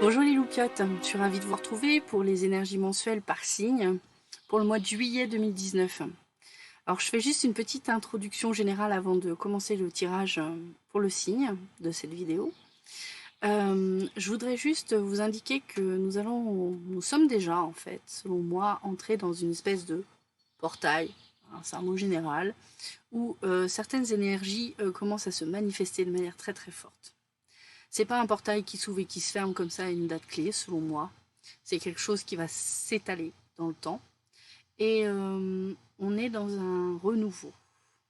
Bonjour les loupiotes, je suis ravie de vous retrouver pour les énergies mensuelles par signe pour le mois de juillet 2019. Alors je fais juste une petite introduction générale avant de commencer le tirage pour le signe de cette vidéo. Je voudrais juste vous indiquer que nous sommes déjà en fait, selon moi, entrés dans une espèce de portail, hein, c'est un mot général, où certaines énergies commencent à se manifester de manière très très forte. C'est pas un portail qui s'ouvre et qui se ferme comme ça à une date clé, selon moi. C'est quelque chose qui va s'étaler dans le temps. Et on est dans un renouveau.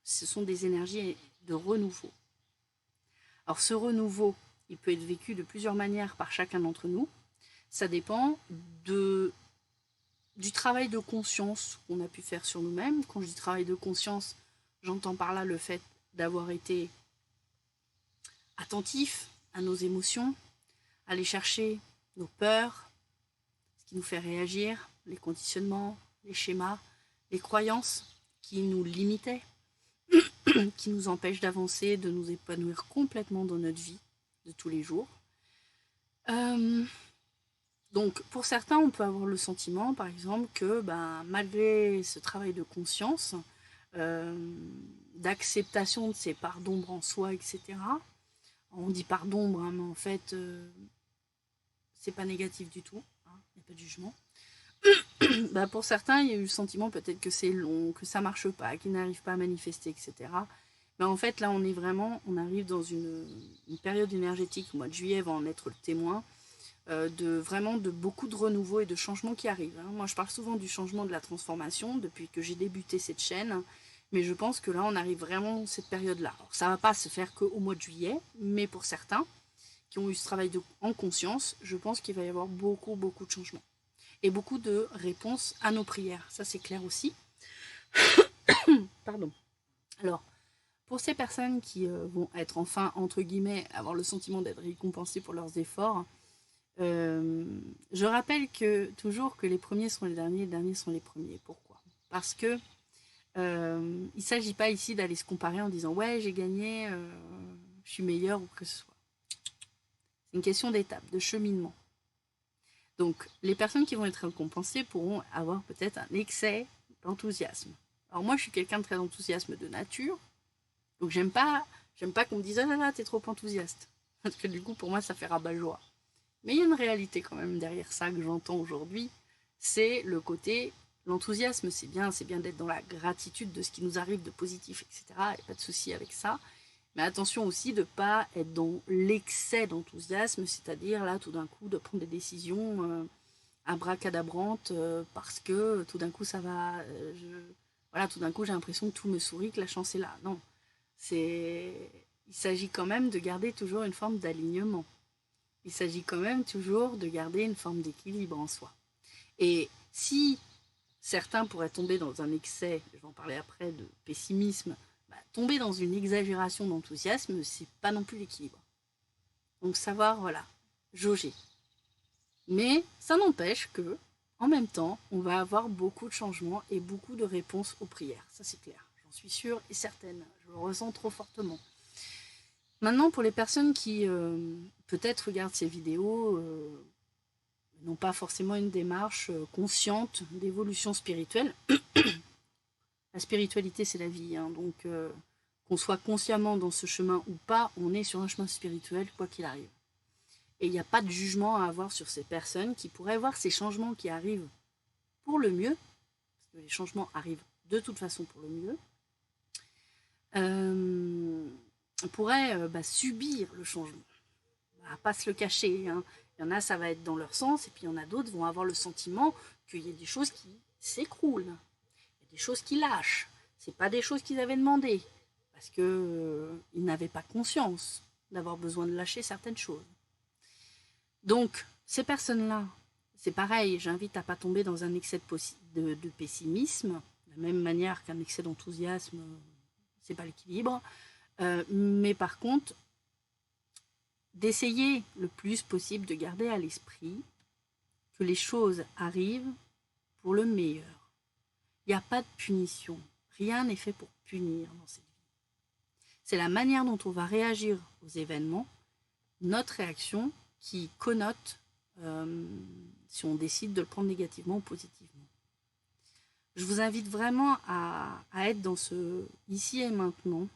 Ce sont des énergies de renouveau. Alors ce renouveau, il peut être vécu de plusieurs manières par chacun d'entre nous. Ça dépend du travail de conscience qu'on a pu faire sur nous-mêmes. Quand je dis travail de conscience, j'entends par là le fait d'avoir été attentif à nos émotions, aller chercher nos peurs, ce qui nous fait réagir, les conditionnements, les schémas, les croyances qui nous limitaient, qui nous empêchent d'avancer, de nous épanouir complètement dans notre vie de tous les jours. Donc pour certains, on peut avoir le sentiment, par exemple, que malgré ce travail de conscience, d'acceptation de ces parts d'ombre en soi, etc., on dit part d'ombre, hein, mais en fait, c'est pas négatif du tout, hein, il n'y a pas de jugement. Pour certains, il y a eu le sentiment peut-être que c'est long, que ça marche pas, qu'ils n'arrivent pas à manifester, etc. Mais en fait, là, on arrive dans une période énergétique, au mois de juillet va en être le témoin, de beaucoup de renouveau et de changements qui arrivent. Hein. Moi, je parle souvent du changement, de la transformation depuis que j'ai débuté cette chaîne, mais je pense que là, on arrive vraiment dans cette période-là. Alors, ça va pas se faire qu'au mois de juillet, mais pour certains qui ont eu ce travail en conscience, je pense qu'il va y avoir beaucoup, beaucoup de changements et beaucoup de réponses à nos prières. Ça, c'est clair aussi. Pardon. Alors, pour ces personnes qui vont être enfin, entre guillemets, avoir le sentiment d'être récompensées pour leurs efforts, je rappelle toujours que les premiers sont les derniers sont les premiers. Pourquoi? Parce que il ne s'agit pas ici d'aller se comparer en disant ouais, j'ai gagné, je suis meilleur ou que ce soit. C'est une question d'étape, de cheminement. Donc, les personnes qui vont être récompensées pourront avoir peut-être un excès d'enthousiasme. Alors moi, je suis quelqu'un de très enthousiasme de nature, donc j'aime pas qu'on me dise ah là là, t'es trop enthousiaste, parce que du coup, pour moi, ça fait rabat-joie. Mais il y a une réalité quand même derrière ça que j'entends aujourd'hui, c'est le côté l'enthousiasme, c'est bien d'être dans la gratitude de ce qui nous arrive de positif, etc. Il n'y a pas de souci avec ça. Mais attention aussi de ne pas être dans l'excès d'enthousiasme, c'est-à-dire là tout d'un coup de prendre des décisions abracadabrantes parce que tout d'un coup ça va, voilà, tout d'un coup j'ai l'impression que tout me sourit, que la chance est là. Non, il s'agit quand même de garder toujours une forme d'alignement. Il s'agit quand même toujours de garder une forme d'équilibre en soi. Et si certains pourraient tomber dans un excès, je vais en parler après, de pessimisme, tomber dans une exagération d'enthousiasme, c'est pas non plus l'équilibre. Donc savoir, voilà, jauger. Mais ça n'empêche que, en même temps, on va avoir beaucoup de changements et beaucoup de réponses aux prières. Ça c'est clair, j'en suis sûre et certaine. Je le ressens trop fortement. Maintenant, pour les personnes qui peut-être regardent ces vidéos, n'ont pas forcément une démarche consciente d'évolution spirituelle. La spiritualité, c'est la vie, hein, donc qu'on soit consciemment dans ce chemin ou pas, on est sur un chemin spirituel, quoi qu'il arrive. Et il n'y a pas de jugement à avoir sur ces personnes qui pourraient voir ces changements qui arrivent pour le mieux, parce que les changements arrivent de toute façon pour le mieux, pourraient subir le changement. On va pas se le cacher, hein. Il y en a, ça va être dans leur sens, et puis il y en a d'autres vont avoir le sentiment qu'il y a des choses qui s'écroulent, il y a des choses qui lâchent. C'est pas des choses qu'ils avaient demandées, parce qu'ils n'avaient pas conscience d'avoir besoin de lâcher certaines choses. Donc, ces personnes-là, c'est pareil, j'invite à ne pas tomber dans un excès de pessimisme, de la même manière qu'un excès d'enthousiasme, c'est pas l'équilibre. Mais par contre, d'essayer le plus possible de garder à l'esprit que les choses arrivent pour le meilleur. Il n'y a pas de punition. Rien n'est fait pour punir dans cette vie. C'est la manière dont on va réagir aux événements, notre réaction, qui connote si on décide de le prendre négativement ou positivement. Je vous invite vraiment à être dans ce ici et maintenant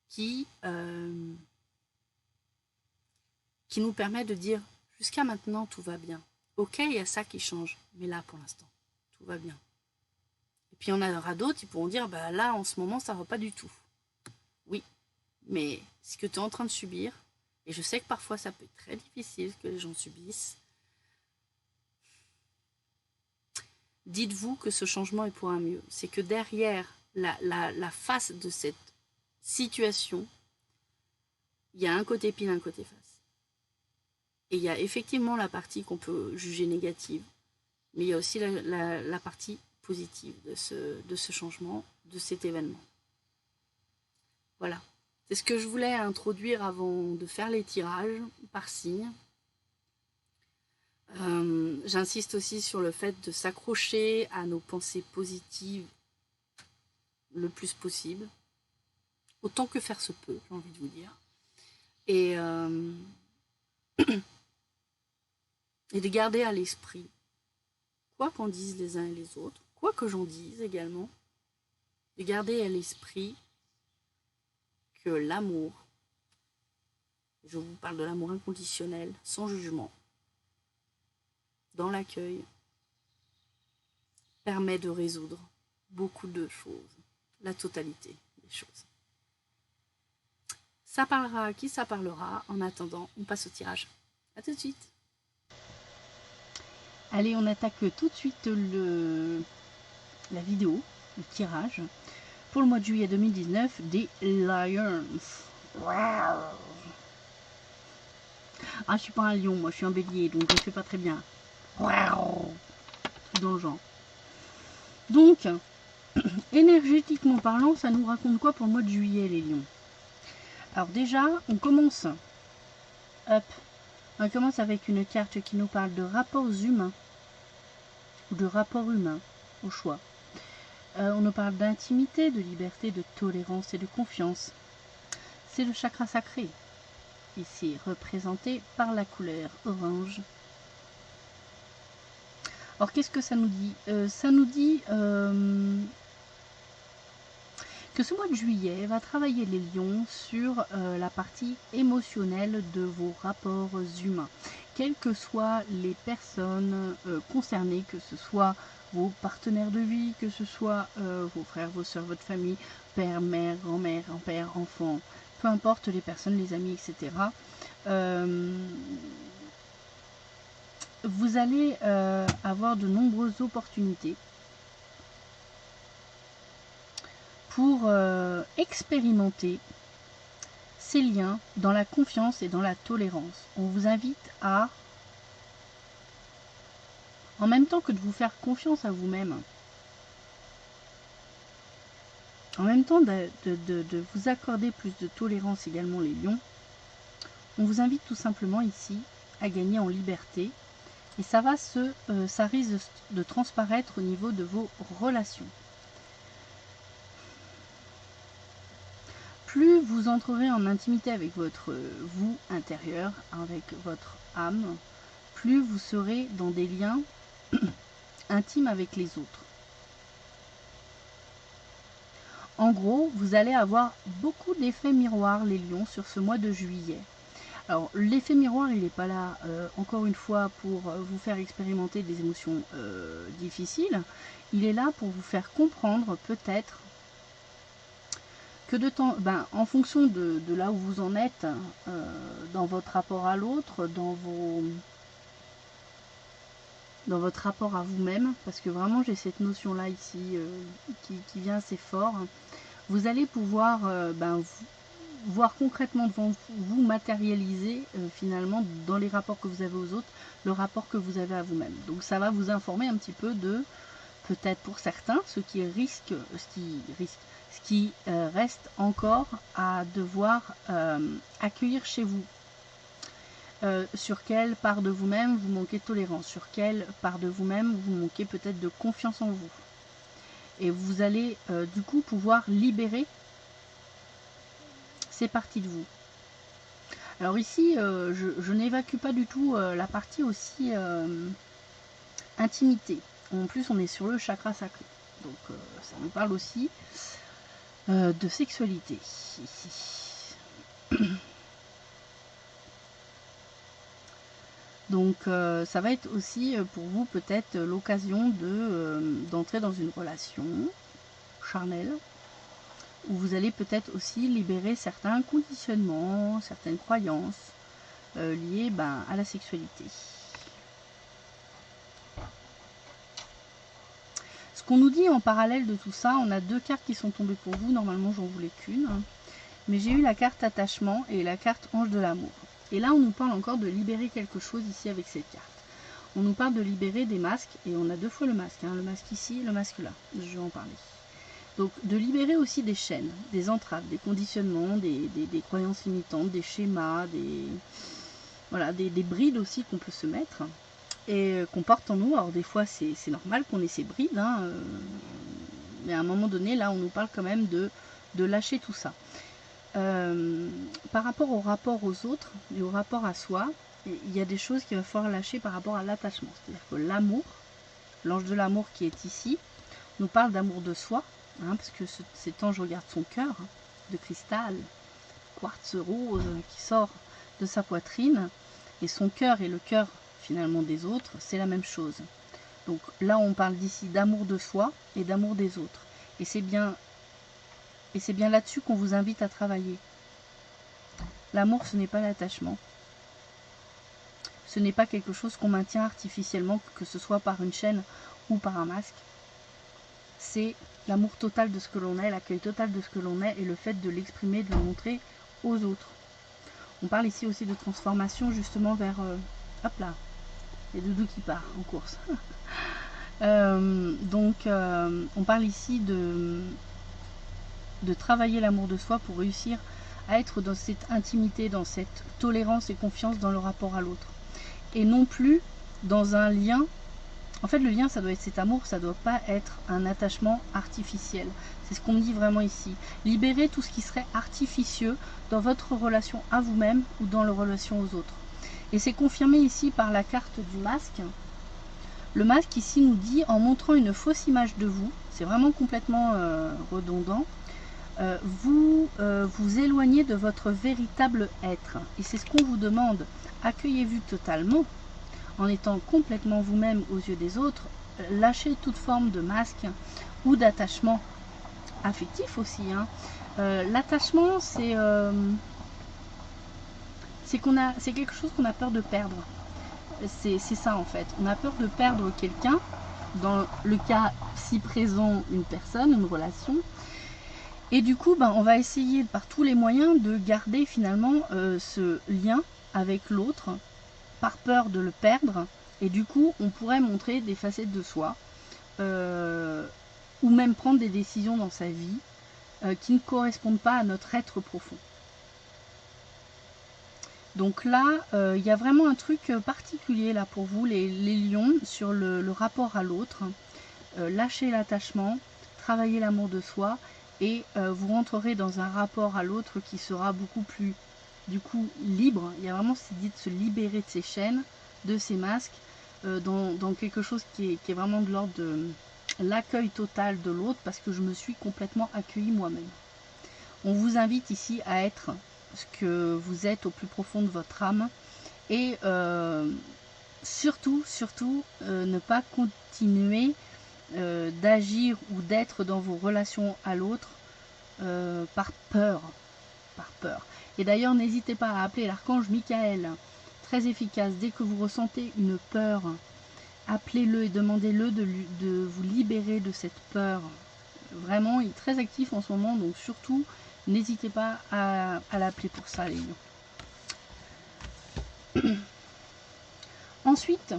qui nous permet de dire jusqu'à maintenant tout va bien. Ok, il y a ça qui change, mais là pour l'instant, tout va bien. Et puis il y en aura d'autres qui pourront dire bah là en ce moment ça va pas du tout. Oui, mais ce que tu es en train de subir, et je sais que parfois ça peut être très difficile que les gens subissent, dites-vous que ce changement est pour un mieux. C'est que derrière la face de cette situation, il y a un côté pile, un côté face. Et il y a effectivement la partie qu'on peut juger négative, mais il y a aussi la partie positive de ce changement, de cet événement. Voilà. C'est ce que je voulais introduire avant de faire les tirages par signe. J'insiste aussi sur le fait de s'accrocher à nos pensées positives le plus possible, autant que faire se peut, j'ai envie de vous dire. Et de garder à l'esprit, quoi qu'en disent les uns et les autres, quoi que j'en dise également, de garder à l'esprit que l'amour, je vous parle de l'amour inconditionnel, sans jugement, dans l'accueil, permet de résoudre beaucoup de choses, la totalité des choses. Ça parlera à qui ça parlera. En attendant, on passe au tirage. A tout de suite. Allez, on attaque tout de suite la vidéo, le tirage, pour le mois de juillet 2019 des Lions. Wow. Ah, je suis pas un lion, moi je suis un bélier, donc je fais pas très bien. Wow. Dans le genre. Donc, énergétiquement parlant, ça nous raconte quoi pour le mois de juillet, les lions? Alors déjà, on commence. Hop. On commence avec une carte qui nous parle de rapports humains. Ou de rapports humains, au choix. On nous parle d'intimité, de liberté, de tolérance et de confiance. C'est le chakra sacré, ici représenté par la couleur orange. Alors qu'est-ce que ça nous dit? Ça nous dit que ce mois de juillet va travailler les lions sur la partie émotionnelle de vos rapports humains. Quelles que soient les personnes concernées, que ce soit vos partenaires de vie, que ce soit vos frères, vos soeurs, votre famille, père, mère, grand-mère, grand-père, enfant, peu importe les personnes, les amis, etc. Vous allez avoir de nombreuses opportunités pour expérimenter ces liens dans la confiance et dans la tolérance. On vous invite à, en même temps que de vous faire confiance à vous-même, en même temps de vous accorder plus de tolérance également les lions, on vous invite tout simplement ici à gagner en liberté. Et ça risque de transparaître au niveau de vos relations. Plus vous entrerez en intimité avec votre vous intérieur, avec votre âme, plus vous serez dans des liens intimes avec les autres. En gros, vous allez avoir beaucoup d'effets miroirs, les lions, sur ce mois de juillet. Alors, l'effet miroir, il n'est pas là, encore une fois, pour vous faire expérimenter des émotions difficiles. Il est là pour vous faire comprendre, peut-être, que en fonction de là où vous en êtes, dans votre rapport à l'autre, dans votre rapport à vous-même, parce que vraiment j'ai cette notion-là ici qui vient assez fort, vous allez pouvoir voir concrètement devant vous matérialiser finalement dans les rapports que vous avez aux autres, le rapport que vous avez à vous-même. Donc ça va vous informer un petit peu de, peut-être pour certains, ce qui reste encore à devoir accueillir chez vous. Sur quelle part de vous-même vous manquez de tolérance, sur quelle part de vous-même vous manquez peut-être de confiance en vous. Et vous allez du coup pouvoir libérer ces parties de vous. Alors ici, je n'évacue pas du tout la partie aussi intimité. En plus, on est sur le chakra sacré. Donc ça nous parle aussi de sexualité ici. Donc ça va être aussi pour vous peut-être l'occasion d'entrer dans une relation charnelle où vous allez peut-être aussi libérer certains conditionnements, certaines croyances liées à la sexualité. Ce qu'on nous dit en parallèle de tout ça, on a deux cartes qui sont tombées pour vous, normalement j'en voulais qu'une, mais j'ai eu la carte attachement et la carte ange de l'amour. Et là on nous parle encore de libérer quelque chose ici avec cette carte. On nous parle de libérer des masques, et on a deux fois le masque, le masque ici, le masque là, je vais en parler. Donc de libérer aussi des chaînes, des entraves, des conditionnements, des croyances limitantes, des schémas, des brides aussi qu'on peut se mettre et qu'on porte en nous. Alors des fois c'est normal qu'on ait ces brides, mais à un moment donné là on nous parle quand même de lâcher tout ça. Par rapport aux autres et au rapport à soi, il y a des choses qu'il va falloir lâcher par rapport à l'attachement. C'est-à-dire que l'amour, l'ange de l'amour qui est ici, nous parle d'amour de soi, parce que cet ange regarde son cœur de cristal, quartz rose qui sort de sa poitrine, et son cœur et le cœur finalement des autres, c'est la même chose. Donc là on parle d'ici d'amour de soi et d'amour des autres. Et c'est bien là-dessus qu'on vous invite à travailler. L'amour, ce n'est pas l'attachement. Ce n'est pas quelque chose qu'on maintient artificiellement, que ce soit par une chaîne ou par un masque. C'est l'amour total de ce que l'on est, l'accueil total de ce que l'on est et le fait de l'exprimer, de le montrer aux autres. On parle ici aussi de transformation justement vers... hop là, il y a Doudou qui part en course. On parle ici de travailler l'amour de soi pour réussir à être dans cette intimité, dans cette tolérance et confiance dans le rapport à l'autre. Et non plus dans un lien. En fait, le lien, ça doit être cet amour, ça ne doit pas être un attachement artificiel. C'est ce qu'on me dit vraiment ici. Libérez tout ce qui serait artificieux dans votre relation à vous-même ou dans la relation aux autres. Et c'est confirmé ici par la carte du masque. Le masque ici nous dit, en montrant une fausse image de vous, c'est vraiment complètement redondant, vous vous éloignez de votre véritable être. Et c'est ce qu'on vous demande. Accueillez-vous totalement, en étant complètement vous-même aux yeux des autres, lâchez toute forme de masque ou d'attachement affectif aussi. L'attachement, c'est quelque chose qu'on a peur de perdre. C'est ça en fait. On a peur de perdre quelqu'un, dans le cas si présent, une personne, une relation. Et du coup, on va essayer par tous les moyens de garder finalement ce lien avec l'autre, par peur de le perdre. Et du coup, on pourrait montrer des facettes de soi, ou même prendre des décisions dans sa vie qui ne correspondent pas à notre être profond. Donc là, il y a vraiment un truc particulier là pour vous, les lions, sur le rapport à l'autre. Lâchez l'attachement, travaillez l'amour de soi, et vous rentrerez dans un rapport à l'autre qui sera beaucoup plus, du coup, libre. Il y a vraiment cette idée de se libérer de ces chaînes, de ces masques, dans quelque chose qui est vraiment de l'ordre de l'accueil total de l'autre, parce que je me suis complètement accueillie moi-même. On vous invite ici à être ce que vous êtes au plus profond de votre âme, et surtout, ne pas continuer d'agir ou d'être dans vos relations à l'autre par peur. Et d'ailleurs, n'hésitez pas à appeler l'archange Michael, très efficace. Dès que vous ressentez une peur, appelez-le et demandez-le de vous libérer de cette peur. Vraiment, il est très actif en ce moment, donc surtout, n'hésitez pas à l'appeler pour ça, les lions. Ensuite,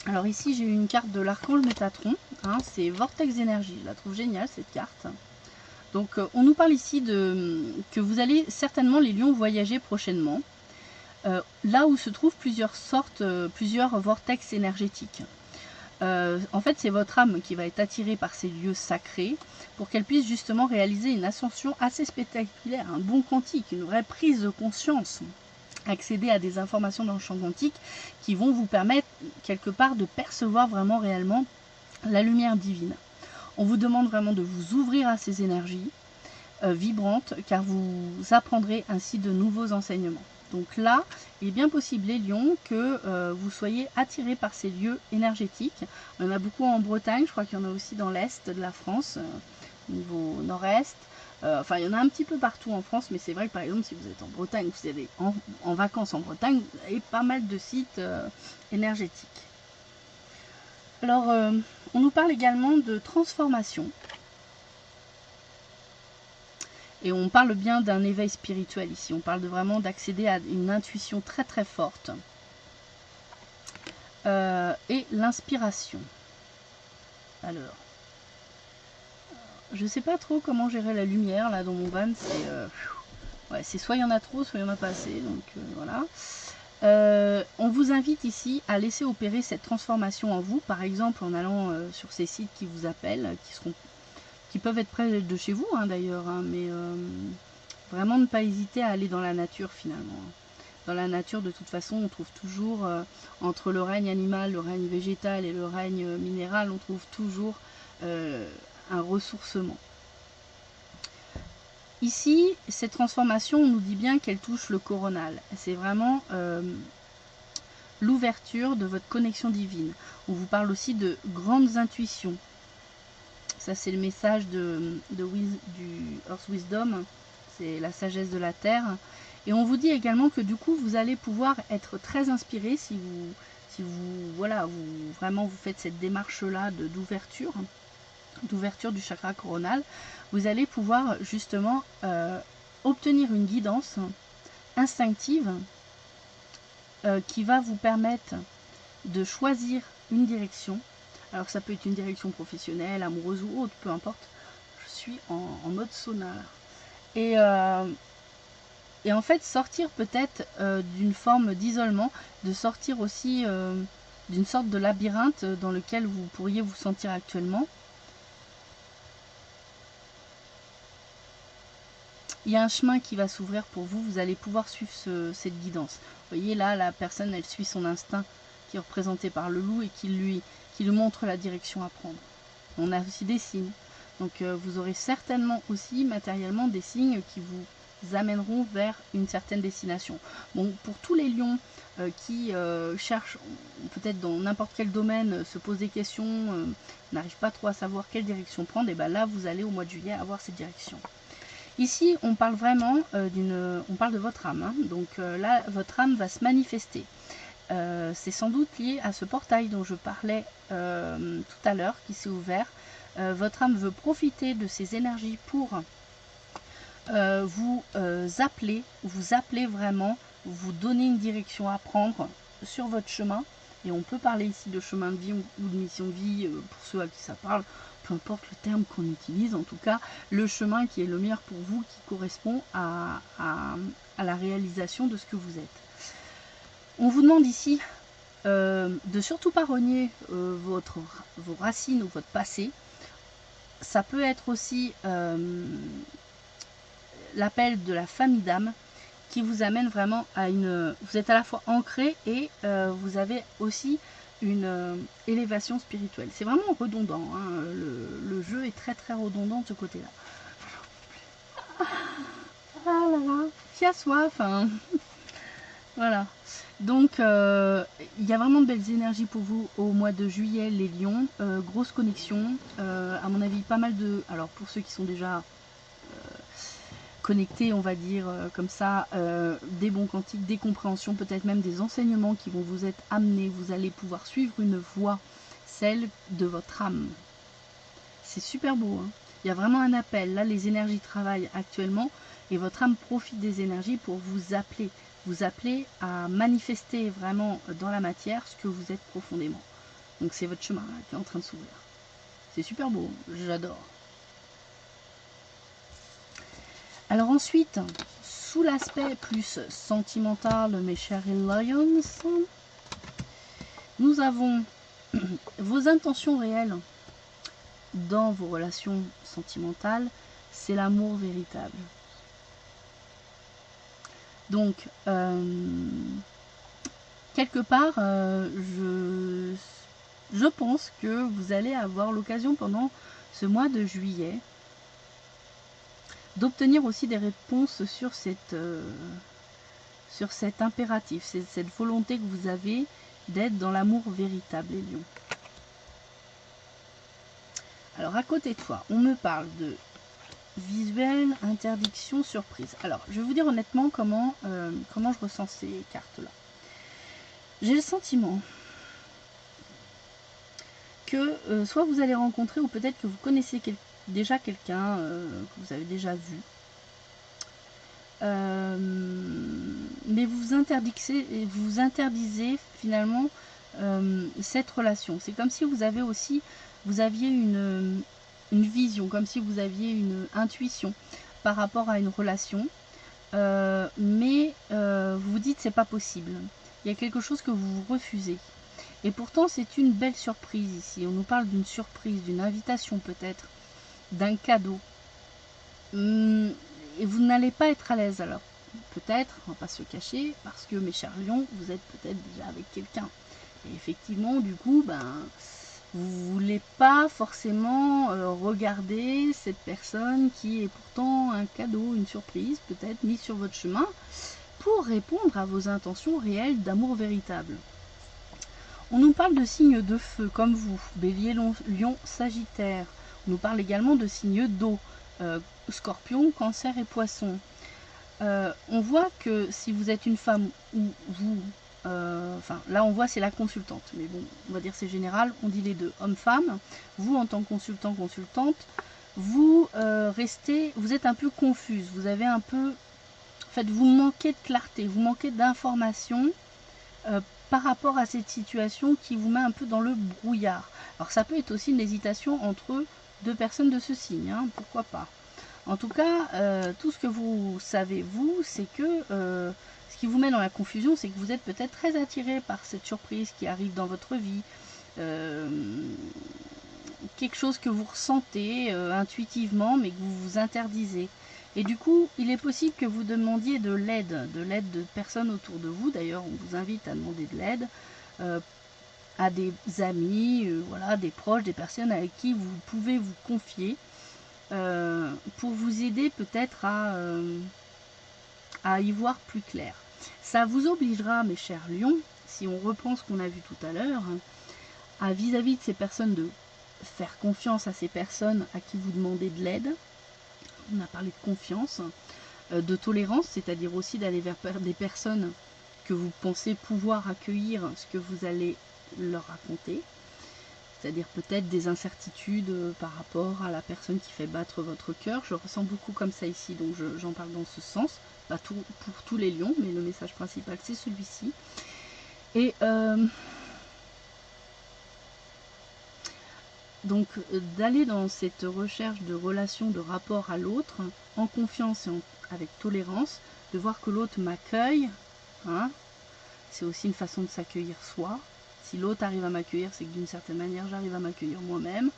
alors ici j'ai une carte de l'archange Métatron, c'est Vortex d'énergie, je la trouve géniale cette carte. Donc on nous parle ici que vous allez certainement, les lions, voyager prochainement, là où se trouvent plusieurs vortex énergétiques. En fait, c'est votre âme qui va être attirée par ces lieux sacrés pour qu'elle puisse justement réaliser une ascension assez spectaculaire, un bond quantique, une vraie prise de conscience. accéder à des informations dans le champ quantique qui vont vous permettre quelque part de percevoir vraiment réellement la lumière divine. On vous demande vraiment de vous ouvrir à ces énergies vibrantes, car vous apprendrez ainsi de nouveaux enseignements. Donc là, il est bien possible, les lions, que vous soyez attirés par ces lieux énergétiques. Il y en a beaucoup en Bretagne, je crois qu'il y en a aussi dans l'Est de la France, au niveau nord-est. Enfin, il y en a un petit peu partout en France, mais c'est vrai que par exemple, si vous êtes en Bretagne, vous allez en vacances en Bretagne, vous avez pas mal de sites énergétiques. Alors, on nous parle également de transformation. Et on parle bien d'un éveil spirituel ici. On parle vraiment d'accéder à une intuition très très forte. Et l'inspiration. Alors, je sais pas trop comment gérer la lumière là dans mon van. C'est soit il y en a trop, soit il y en a pas assez. Donc voilà. On vous invite ici à laisser opérer cette transformation en vous. Par exemple en allant sur ces sites qui vous appellent, qui peuvent être près de chez vous d'ailleurs. Mais vraiment ne pas hésiter à aller dans la nature finalement. Dans la nature, de toute façon, on trouve toujours, entre le règne animal, le règne végétal et le règne minéral, on trouve toujours un ressourcement. Ici, cette transformation, on nous dit bien qu'elle touche le coronal. C'est vraiment l'ouverture de votre connexion divine. On vous parle aussi de grandes intuitions. Ça, c'est le message du Earth Wisdom, c'est la sagesse de la Terre. Et on vous dit également que du coup, vous allez pouvoir être très inspiré si vous faites cette démarche-là d'ouverture du chakra coronal. Vous allez pouvoir justement obtenir une guidance instinctive qui va vous permettre de choisir une direction. Alors ça peut être une direction professionnelle, amoureuse ou autre, peu importe. Je suis en mode sauna. Et en fait, sortir peut-être d'une forme d'isolement, de sortir aussi d'une sorte de labyrinthe dans lequel vous pourriez vous sentir actuellement. Il y a un chemin qui va s'ouvrir pour vous, vous allez pouvoir suivre cette guidance. Vous voyez là, la personne, elle suit son instinct qui est représenté par le loup et qui lui montre la direction à prendre. On a aussi des signes. Donc vous aurez certainement aussi matériellement des signes qui vous amèneront vers une certaine destination. Bon, pour tous les lions qui cherchent, peut-être dans n'importe quel domaine, se posent des questions, n'arrivent pas trop à savoir quelle direction prendre, et bien là, vous allez au mois de juillet avoir cette direction. Ici, on parle vraiment on parle de votre âme. Donc là, votre âme va se manifester. C'est sans doute lié à ce portail dont je parlais tout à l'heure, qui s'est ouvert. Votre âme veut profiter de ces énergies pour vous appeler vraiment, vous donner une direction à prendre sur votre chemin. Et on peut parler ici de chemin de vie ou de mission de vie pour ceux à qui ça parle. Peu importe le terme qu'on utilise, en tout cas, le chemin qui est le meilleur pour vous, qui correspond à la réalisation de ce que vous êtes. On vous demande ici de surtout pas renier vos racines ou votre passé. Ça peut être aussi l'appel de la famille d'âme qui vous amène vraiment à vous êtes à la fois ancré et vous avez aussi une élévation spirituelle. C'est vraiment redondant. Le jeu est très très redondant de ce côté-là. Ah là là, qui a soif, hein. Voilà. Donc, il y a vraiment de belles énergies pour vous au mois de juillet, les lions. Grosse connexion. À mon avis, pas mal de... Alors, pour ceux qui sont déjà connectés, on va dire, comme ça, des bons quantiques, des compréhensions, peut-être même des enseignements qui vont vous être amenés. Vous allez pouvoir suivre une voie, celle de votre âme. C'est super beau, hein. Il y a vraiment un appel. Là, les énergies travaillent actuellement et votre âme profite des énergies pour vous appeler à manifester vraiment dans la matière ce que vous êtes profondément. Donc c'est votre chemin là, qui est en train de s'ouvrir. C'est super beau, j'adore. Alors ensuite, sous l'aspect plus sentimental, mes chers Lions, nous avons vos intentions réelles dans vos relations sentimentales, c'est l'amour véritable. Donc, quelque part, je pense que vous allez avoir l'occasion pendant ce mois de juillet d'obtenir aussi des réponses sur cet impératif, cette volonté que vous avez d'être dans l'amour véritable, les lions. Alors, à côté de toi, on me parle de visuel, interdiction, surprise. Alors, je vais vous dire honnêtement comment je ressens ces cartes-là. J'ai le sentiment que soit vous allez rencontrer, ou peut-être que vous connaissez déjà quelqu'un que vous avez déjà vu. Mais vous interdisez finalement cette relation. C'est comme si vous aviez une vision, comme si vous aviez une intuition par rapport à une relation, mais vous vous dites c'est pas possible. Il y a quelque chose que vous refusez. Et pourtant c'est une belle surprise ici. On nous parle d'une surprise, d'une invitation peut-être, d'un cadeau. Et vous n'allez pas être à l'aise alors. Peut-être, on va pas se cacher, parce que mes chers lions, vous êtes peut-être déjà avec quelqu'un. Et effectivement, du coup, vous voulez pas forcément regarder cette personne qui est pourtant un cadeau, une surprise, peut-être mise sur votre chemin, pour répondre à vos intentions réelles d'amour véritable. On nous parle de signes de feu, comme vous, Bélier, Lion, Sagittaire. On nous parle également de signes d'eau, Scorpion, Cancer et Poisson. On voit que si vous êtes une femme ou vous, là on voit c'est la consultante, mais bon, on va dire c'est général, on dit les deux, homme-femme. Vous en tant que consultant, consultante, vous vous êtes un peu confuse, vous avez un peu, en fait, vous manquez de clarté, vous manquez d'informations par rapport à cette situation qui vous met un peu dans le brouillard. Alors ça peut être aussi une hésitation entre deux personnes de ce signe, hein, pourquoi pas. En tout cas, tout ce que vous savez, vous, c'est que ce qui vous met dans la confusion, c'est que vous êtes peut-être très attiré par cette surprise qui arrive dans votre vie. Quelque chose que vous ressentez intuitivement, mais que vous vous interdisez. Et du coup, il est possible que vous demandiez de l'aide de personnes autour de vous. D'ailleurs, on vous invite à demander de l'aide à des amis, voilà, des proches, des personnes avec qui vous pouvez vous confier. Pour vous aider peut-être à y voir plus clair. Ça vous obligera, mes chers lions, si on reprend ce qu'on a vu tout à l'heure, à vis-à-vis de ces personnes, de faire confiance à ces personnes à qui vous demandez de l'aide. On a parlé de confiance, de tolérance, c'est-à-dire aussi d'aller vers des personnes que vous pensez pouvoir accueillir ce que vous allez leur raconter. C'est-à-dire peut-être des incertitudes par rapport à la personne qui fait battre votre cœur. Je ressens beaucoup comme ça ici, donc j'en parle dans ce sens. Pas pour tous les lions, mais le message principal, c'est celui-ci. Et donc d'aller dans cette recherche de relation, de rapport à l'autre, en confiance et avec tolérance, de voir que l'autre m'accueille, hein, c'est aussi une façon de s'accueillir soi. Si l'autre arrive à m'accueillir, c'est que d'une certaine manière, j'arrive à m'accueillir moi-même.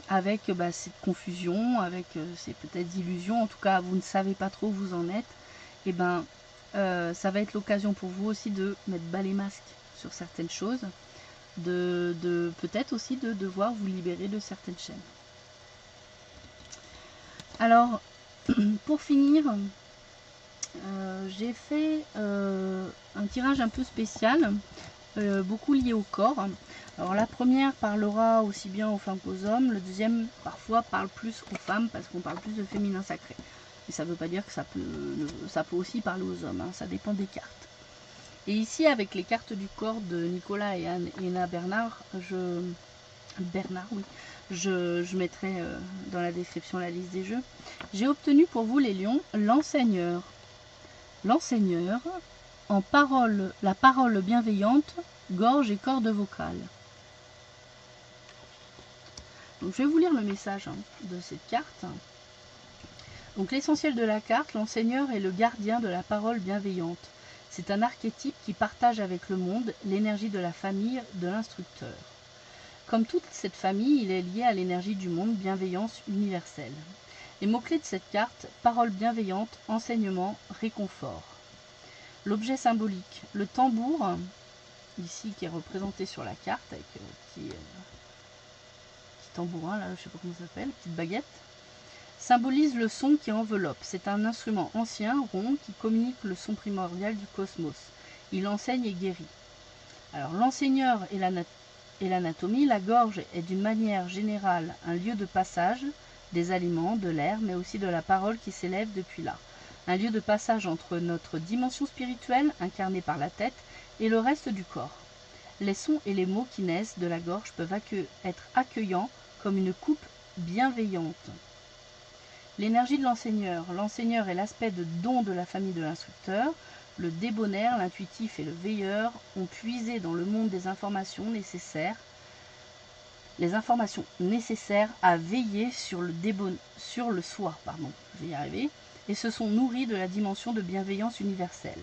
Avec cette confusion, avec ces peut-être illusions, en tout cas, vous ne savez pas trop où vous en êtes, et ça va être l'occasion pour vous aussi de mettre bas les masques sur certaines choses, de peut-être aussi de devoir vous libérer de certaines chaînes. Alors, pour finir, j'ai fait un tirage un peu spécial, beaucoup lié au corps. Alors la première parlera aussi bien aux femmes qu'aux hommes, le deuxième parfois parle plus aux femmes parce qu'on parle plus de féminin sacré. Et ça ne veut pas dire que ça peut aussi parler aux hommes, hein, ça dépend des cartes. Et ici avec les cartes du corps de Nicolas et Anna Bernard, je mettrai dans la description la liste des jeux. J'ai obtenu pour vous les lions l'enseigneur. L'enseigneur, en parole, la parole bienveillante, gorge et corde vocale. Donc je vais vous lire le message de cette carte. Donc l'essentiel de la carte, l'enseigneur est le gardien de la parole bienveillante. C'est un archétype qui partage avec le monde l'énergie de la famille de l'instructeur. Comme toute cette famille, il est lié à l'énergie du monde, bienveillance universelle. Les mots-clés de cette carte, parole bienveillante, enseignement, réconfort. L'objet symbolique, le tambour, ici qui est représenté sur la carte avec petit tambourin, là, je sais pas comment ça s'appelle, petite baguette, symbolise le son qui enveloppe. C'est un instrument ancien, rond, qui communique le son primordial du cosmos. Il enseigne et guérit. Alors, l'enseigneur et l'anatomie, la gorge est d'une manière générale un lieu de passage des aliments, de l'air, mais aussi de la parole qui s'élève depuis là. Un lieu de passage entre notre dimension spirituelle, incarnée par la tête, et le reste du corps. Les sons et les mots qui naissent de la gorge peuvent être accueillants comme une coupe bienveillante. L'énergie de l'enseigneur. L'enseigneur est l'aspect de don de la famille de l'instructeur. Le débonnaire, l'intuitif et le veilleur ont puisé dans le monde des informations nécessaires, les informations nécessaires à veiller sur le soi, je vais y arriver, et se sont nourris de la dimension de bienveillance universelle.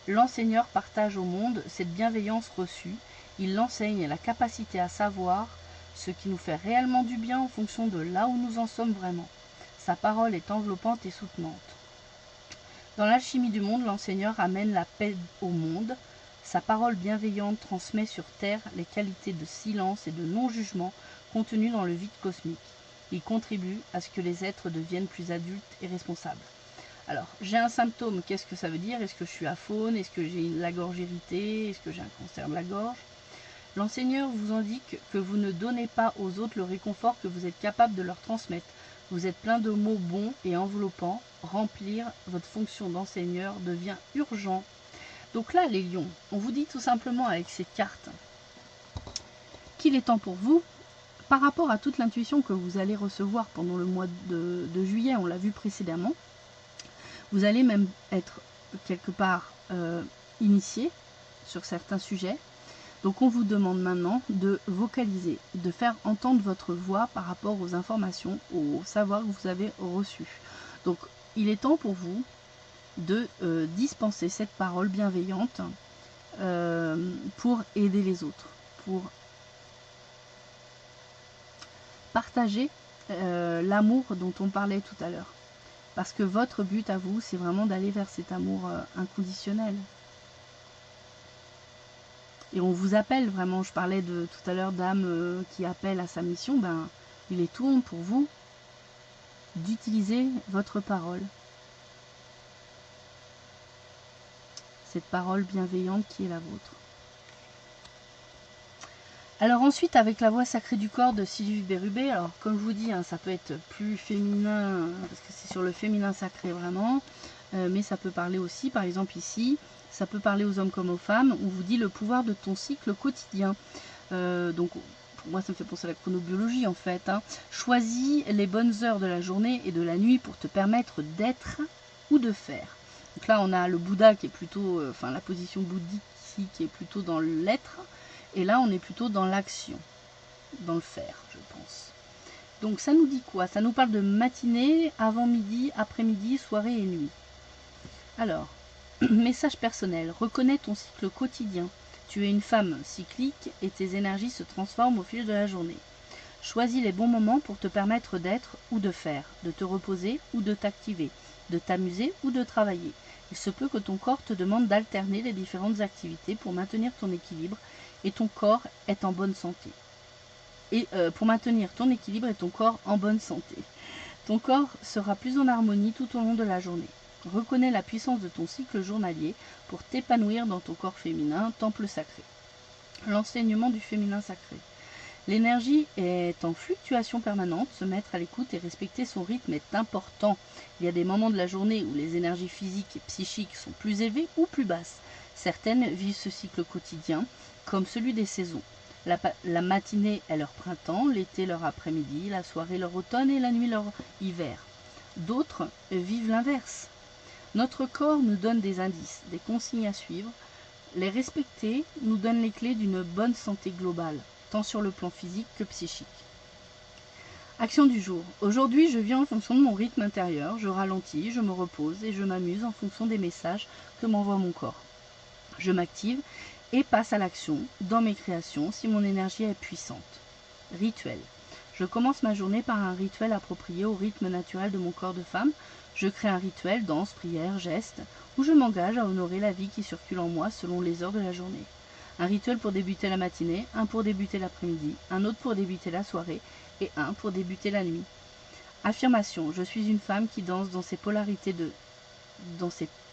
L'enseigneur partage au monde cette bienveillance reçue. Il l'enseigne la capacité à savoir ce qui nous fait réellement du bien en fonction de là où nous en sommes vraiment. Sa parole est enveloppante et soutenante. Dans l'alchimie du monde, l'enseigneur amène la paix au monde. Sa parole bienveillante transmet sur Terre les qualités de silence et de non-jugement contenues dans le vide cosmique. Il contribue à ce que les êtres deviennent plus adultes et responsables. Alors, j'ai un symptôme, qu'est-ce que ça veut dire? Est-ce que je suis aphone? Est-ce que j'ai la gorge irritée? Est-ce que j'ai un cancer de la gorge? L'enseigneur vous indique que vous ne donnez pas aux autres le réconfort que vous êtes capable de leur transmettre. Vous êtes plein de mots bons et enveloppants. Remplir votre fonction d'enseigneur devient urgent. Donc là, les lions, on vous dit tout simplement avec ces cartes qu'il est temps pour vous, par rapport à toute l'intuition que vous allez recevoir pendant le mois de juillet, on l'a vu précédemment, vous allez même être quelque part initié sur certains sujets. Donc on vous demande maintenant de vocaliser, de faire entendre votre voix par rapport aux informations, au savoir que vous avez reçu. Donc il est temps pour vous de dispenser cette parole bienveillante pour aider les autres, pour partager l'amour dont on parlait tout à l'heure. Parce que votre but à vous, c'est vraiment d'aller vers cet amour inconditionnel. Et on vous appelle vraiment, je parlais tout à l'heure d'âme qui appelle à sa mission, ben il est tout bon pour vous d'utiliser votre parole. Cette parole bienveillante qui est la vôtre. Alors ensuite, avec la voix sacrée du corps de Sylvie Bérubé, alors comme je vous dis, hein, ça peut être plus féminin, parce que c'est sur le féminin sacré vraiment, mais ça peut parler aussi, par exemple ici, ça peut parler aux hommes comme aux femmes. On vous dit le pouvoir de ton cycle quotidien. Donc pour moi ça me fait penser à la chronobiologie en fait. Hein. Choisis les bonnes heures de la journée et de la nuit pour te permettre d'être ou de faire. Donc là on a le Bouddha qui est plutôt, la position bouddhique ici qui est plutôt dans l'être. Et là on est plutôt dans l'action, dans le faire je pense. Donc ça nous dit quoi? Ça nous parle de matinée, avant-midi, après-midi, soirée et nuit. Alors, message personnel, reconnais ton cycle quotidien. Tu es une femme cyclique et tes énergies se transforment au fil de la journée. Choisis les bons moments pour te permettre d'être ou de faire, de te reposer ou de t'activer, de t'amuser ou de travailler. Il se peut que ton corps te demande d'alterner les différentes activités pour maintenir ton équilibre et ton corps est en bonne santé. Et pour maintenir ton équilibre et ton corps en bonne santé. Ton corps sera plus en harmonie tout au long de la journée. Reconnais la puissance de ton cycle journalier pour t'épanouir dans ton corps féminin, temple sacré. L'enseignement du féminin sacré. L'énergie est en fluctuation permanente, se mettre à l'écoute et respecter son rythme est important. Il y a des moments de la journée où les énergies physiques et psychiques sont plus élevées ou plus basses. Certaines vivent ce cycle quotidien, comme celui des saisons. La matinée est leur printemps, l'été leur après-midi, la soirée leur automne et la nuit leur hiver. D'autres vivent l'inverse. Notre corps nous donne des indices, des consignes à suivre. Les respecter nous donne les clés d'une bonne santé globale, tant sur le plan physique que psychique. Action du jour. Aujourd'hui, je vis en fonction de mon rythme intérieur. Je ralentis, je me repose et je m'amuse en fonction des messages que m'envoie mon corps. Je m'active et passe à l'action dans mes créations si mon énergie est puissante. Rituel. Je commence ma journée par un rituel approprié au rythme naturel de mon corps de femme. Je crée un rituel, danse, prière, geste, où je m'engage à honorer la vie qui circule en moi selon les heures de la journée. Un rituel pour débuter la matinée, un pour débuter l'après-midi, un autre pour débuter la soirée et un pour débuter la nuit. Affirmation, je suis une femme qui danse dans ses polarités de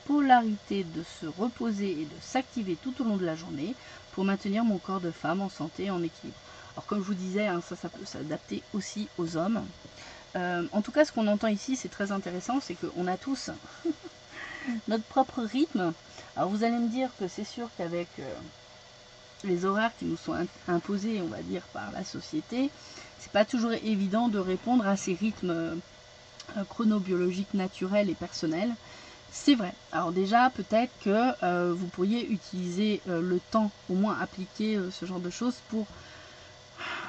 se reposer et de s'activer tout au long de la journée pour maintenir mon corps de femme en santé et en équilibre. Alors comme je vous disais, hein, ça peut s'adapter aussi aux hommes. En tout cas, ce qu'on entend ici, c'est très intéressant, c'est qu'on a tous notre propre rythme. Alors vous allez me dire que c'est sûr qu'avec les horaires qui nous sont imposés, on va dire, par la société, c'est pas toujours évident de répondre à ces rythmes chronobiologiques naturels et personnels. C'est vrai. Alors déjà, peut-être que vous pourriez utiliser le temps, au moins appliquer ce genre de choses pour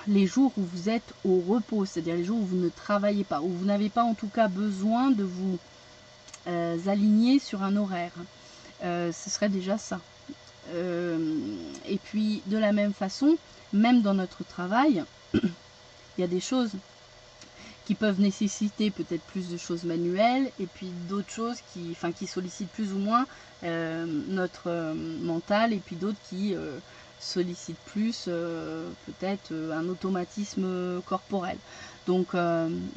les jours où vous êtes au repos, c'est-à-dire les jours où vous ne travaillez pas, où vous n'avez pas en tout cas besoin de vous aligner sur un horaire. Ce serait déjà ça. Et puis de la même façon, même dans notre travail, il y a des choses qui peuvent nécessiter peut-être plus de choses manuelles et puis d'autres choses qui sollicitent plus ou moins notre mental et puis d'autres qui sollicitent plus peut-être un automatisme corporel. Donc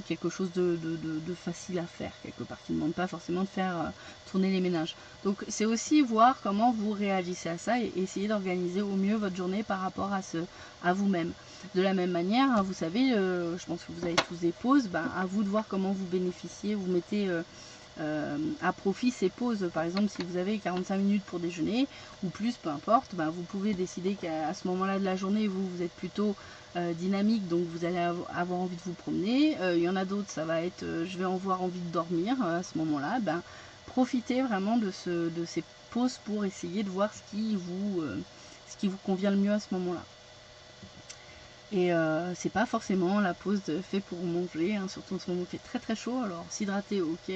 quelque chose de facile à faire quelque part, qui ne demande pas forcément de faire tourner les ménages. Donc c'est aussi voir comment vous réagissez à ça et essayer d'organiser au mieux votre journée par rapport à vous-même. De la même manière, hein, vous savez, je pense que vous avez tous des pauses, à vous de voir comment vous bénéficiez, vous mettez à profit ces pauses. Par exemple, si vous avez 45 minutes pour déjeuner ou plus, peu importe, vous pouvez décider qu'à ce moment-là de la journée, vous êtes plutôt dynamique, donc vous allez avoir envie de vous promener. Il y en a d'autres, ça va être je vais avoir envie de dormir à ce moment-là. Profitez vraiment de ces pauses pour essayer de voir ce qui vous convient le mieux à ce moment-là. Et c'est pas forcément la pause faite pour manger, hein, surtout en ce moment il fait très très chaud. Alors s'hydrater, ok,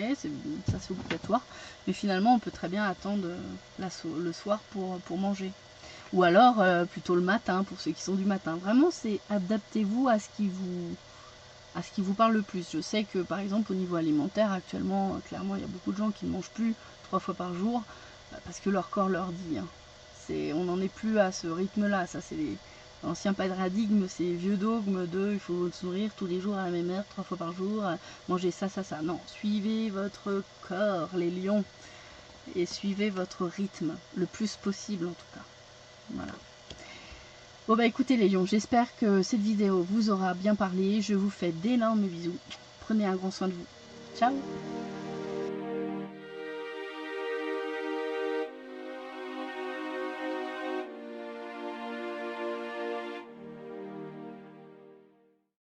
ça c'est obligatoire, mais finalement on peut très bien attendre le soir pour manger. Ou alors plutôt le matin pour ceux qui sont du matin. Vraiment, c'est adaptez-vous à ce qui vous parle le plus. Je sais que par exemple au niveau alimentaire actuellement, clairement il y a beaucoup de gens qui ne mangent plus 3 fois par jour parce que leur corps leur dit. Hein. On n'en est plus à ce rythme-là. Ça c'est l'ancien paradigme, c'est vieux dogme de il faut se nourrir tous les jours à la même heure, 3 fois par jour, manger ça. Non, suivez votre corps, les lions, et suivez votre rythme le plus possible en tout cas. Voilà. Bon écoutez les lions, j'espère que cette vidéo vous aura bien parlé. Je vous fais d'énormes bisous. Prenez un grand soin de vous. Ciao!